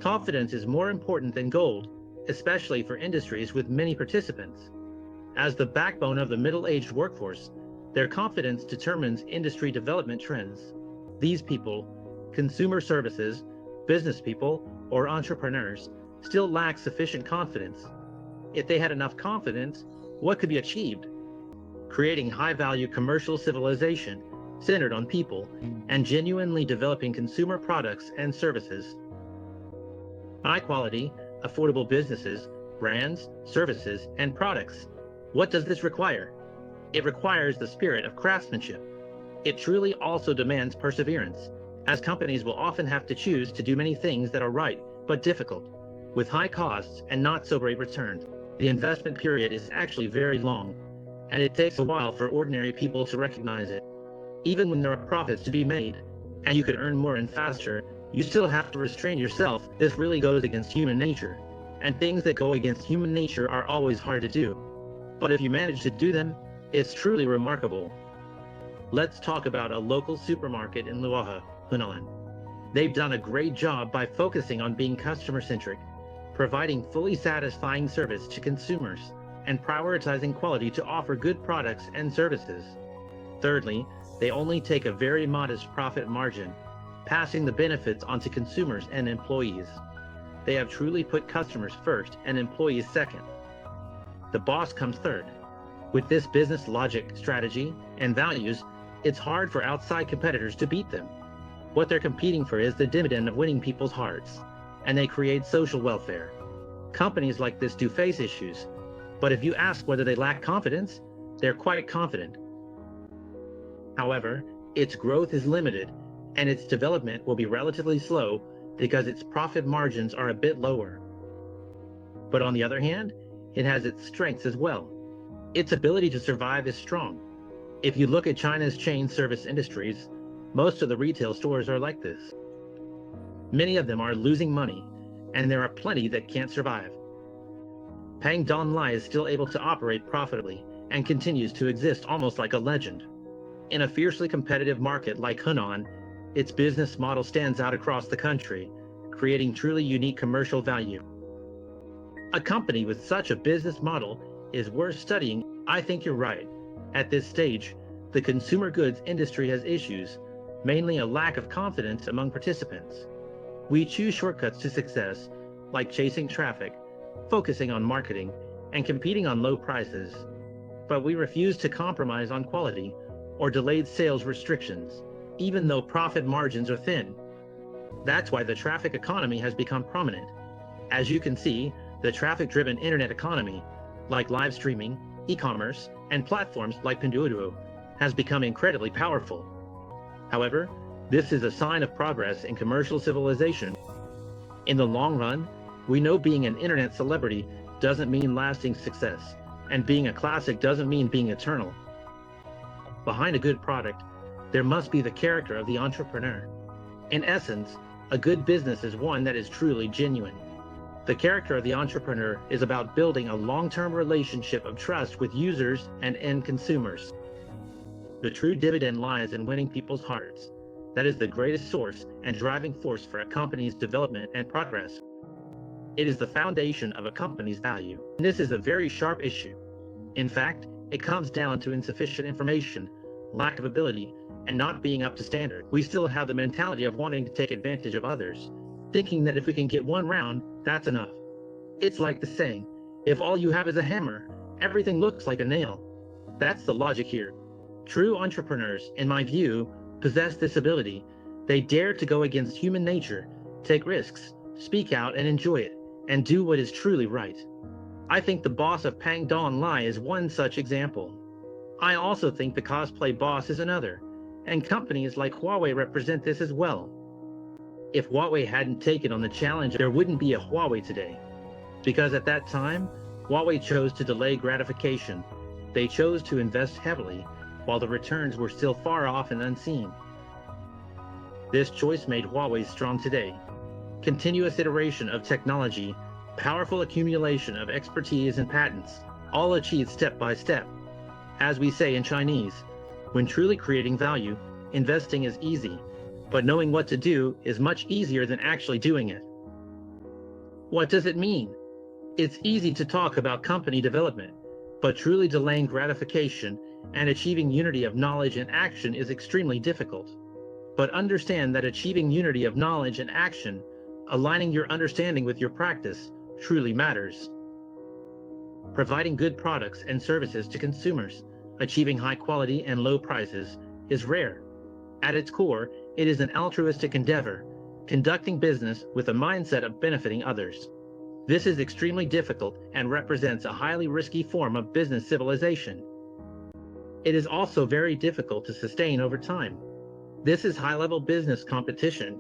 Confidence is more important than gold, especially for industries with many participants. As the backbone of the middle-aged workforce, their confidence determines industry development trends. These people, consumer services, business people, or entrepreneurs, still lack sufficient confidence. If they had enough confidence, what could be achieved? Creating high-value commercial civilization centered on people and genuinely developing consumer products and services. High-quality, affordable businesses, brands, services, and products. What does this require? It requires the spirit of craftsmanship. It truly also demands perseverance, as companies will often have to choose to do many things that are right but difficult, with high costs and not so great returns. The investment period is actually very long, and it takes a while for ordinary people to recognize it. Even when there are profits to be made, and you could earn more and faster, you still have to restrain yourself. This really goes against human nature, and things that go against human nature are always hard to do. But if you manage to do them, it's truly remarkable. Let's talk about a local supermarket in Luohe, Hunan. They've done a great job by focusing on being customer-centric, providing fully satisfying service to consumers, and prioritizing quality to offer good products and services. Thirdly, they only take a very modest profit margin, passing the benefits onto consumers and employees. They have truly put customers first and employees second. The boss comes third. With this business logic, strategy, and values, it's hard for outside competitors to beat them. What they're competing for is the dividend of winning people's hearts, and they create social welfare. Companies like this do face issues, but if you ask whether they lack confidence, they're quite confident. However, its growth is limited, and its development will be relatively slow because its profit margins are a bit lower. But on the other hand, it has its strengths as well. Its ability to survive is strong. If you look at China's chain service industries, most of the retail stores are like this. Many of them are losing money, and there are plenty that can't survive. Pang Donglai is still able to operate profitably and continues to exist almost like a legend. In a fiercely competitive market like Hunan, its business model stands out across the country, creating truly unique commercial value. A company with such a business model is worth studying. I think you're right. At this stage, the consumer goods industry has issues, mainly a lack of confidence among participants. We choose shortcuts to success, like chasing traffic, focusing on marketing, and competing on low prices. But we refuse to compromise on quality or delayed sales restrictions, even though profit margins are thin. That's why the traffic economy has become prominent. As you can see, the traffic-driven internet economy, like live streaming, e-commerce, and platforms like Pinduoduo, has become incredibly powerful. However, this is a sign of progress in commercial civilization. In the long run, we know being an internet celebrity doesn't mean lasting success, and being a classic doesn't mean being eternal. Behind a good product, there must be the character of the entrepreneur. In essence, a good business is one that is truly genuine. The character of the entrepreneur is about building a long-term relationship of trust with users and end consumers. The true dividend lies in winning people's hearts. That is the greatest source and driving force for a company's development and progress. It is the foundation of a company's value. And this is a very sharp issue. In fact, it comes down to insufficient information, lack of ability, and not being up to standard. We still have the mentality of wanting to take advantage of others, thinking that if we can get one round, that's enough. It's like the saying, if all you have is a hammer, everything looks like a nail. That's the logic here. True entrepreneurs, in my view, possess this ability. They dare to go against human nature, take risks, speak out and enjoy it, and do what is truly right. I think the boss of Pang Donglai is one such example. I also think the cosplay boss is another, and companies like Huawei represent this as well. If Huawei hadn't taken on the challenge, there wouldn't be a Huawei today. Because at that time, Huawei chose to delay gratification. They chose to invest heavily, while the returns were still far off and unseen. This choice made Huawei strong today. Continuous iteration of technology, powerful accumulation of expertise and patents, all achieved step by step. As we say in Chinese, when truly creating value, investing is easy, but knowing what to do is much easier than actually doing it. What does it mean? It's easy to talk about company development, but truly delaying gratification and achieving unity of knowledge and action is extremely difficult. But understand that achieving unity of knowledge and action, aligning your understanding with your practice, truly matters. Providing good products and services to consumers, achieving high quality and low prices, is rare. At its core, it is an altruistic endeavor, conducting business with a mindset of benefiting others. This is extremely difficult and represents a highly risky form of business civilization. It is also very difficult to sustain over time. This is high-level business competition